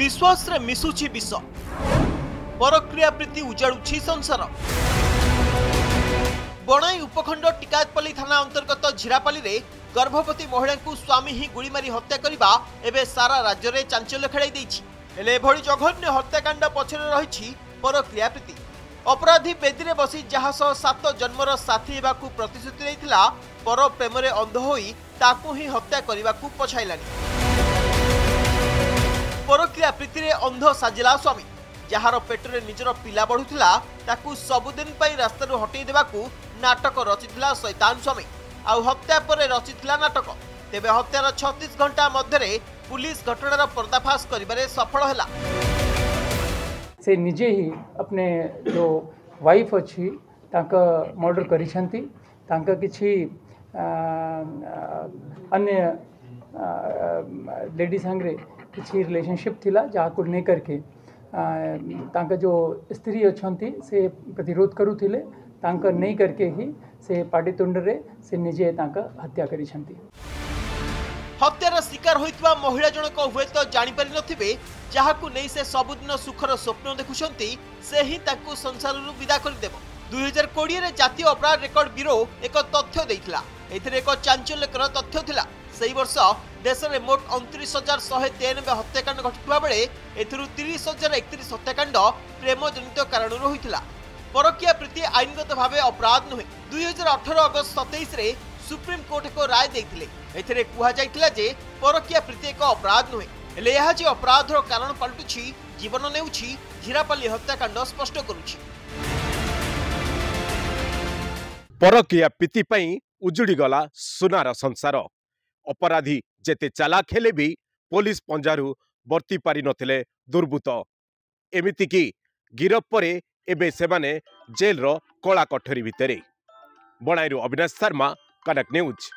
विश्वास रे मिसुछि विष परक्रिया प्रीति उजाड़ुछि संसार। बणाई उपखंड टिकायतपल्ली थाना अंतर्गत झिरापाली रे गर्भवती महिला को स्वामी ही गुली मारी हत्या करबा एबे सारा राज्य में चांचल्य खेलाई देछि। हेले एभली जघन्य हत्याकांड पछरे रहिछि परक्रिया प्रीति। अपराधी बेदी रे बसी जहा सह 7 जन्मर साथी हेबाकू प्रतिश्रुति देइथिला पर प्रेम रे अंध होई ताकू ही हत्या करबाकू पछाइलानी। परक्रिया प्रीति रे अंध साजिला स्वामी जार पेटरे निजर पिला बढ़ुला ताकू सबुदिन पाई रास्तारू हटई देबाकू नाटक रचिथिला शैतान स्वामी। आउ हत्या पर रचिथिला नाटक। तेबे हत्यार 36 घंटा मध्यरे पुलिस घटनार पर्दाफाश करिबारे सफल हैला। से निजे ही अपने जो वाइफ अच्छी तांका मर्डर करिसेंती। तांका किछि अन्य लेडी संगे किछि रिलेशनशिप थिला जाको नहीं करके तांका जो स्त्री अच्छी से प्रतिरोध करुथिले तांका नहीं करके ही से पाटितुंड रे से निजे तांका हत्या करिसेंती। हत्यार शिकार होइतबा महिला जनक हुए तो जानि पारि नथिबे जहाकू नहीं से सबुदिन सुखर स्वप्न देखुछंती से ही ताकू संसाररू विदा कर देबो। 2020 रे जातीय अपराध रेकर्ड ब्यूरो एक तथ्य देइथिला। एथिरे एक चांचल्यकर तथ्य थिला। सेही वर्ष देश में मोट 29,193 हत्याकांड घटिथिबा बेले एथिरु 30,031 हत्याकांड प्रेमजनित कारण होइथिला। परक्रिया प्रीति आईनगत भावे अपराध नुहे। 2018 अगस्त 27 रे सुप्रीम कोर्ट एक राय देइथिले। एथिरे कुहा जाइथिला जे परक्रिया प्रीति एक अपराध नुहे हेले यह जे अपराधर कारण पलटुछि जीवन नेउछि झिरापाली हत्याकांड स्पष्ट करुछि। परक्रिया प्रीति पई उजुड़ी गला सुनार संसार। अपराधी जेते चालाक हेले भी पुलिस पंजारू बर्ती पारि नथिले दुर्बृत्त। एमिति कि गिरफ परे एबे सेमाने जेल रो कला कठरी भितरे। बणाईरू अविनाश शर्मा, कनक न्यूज।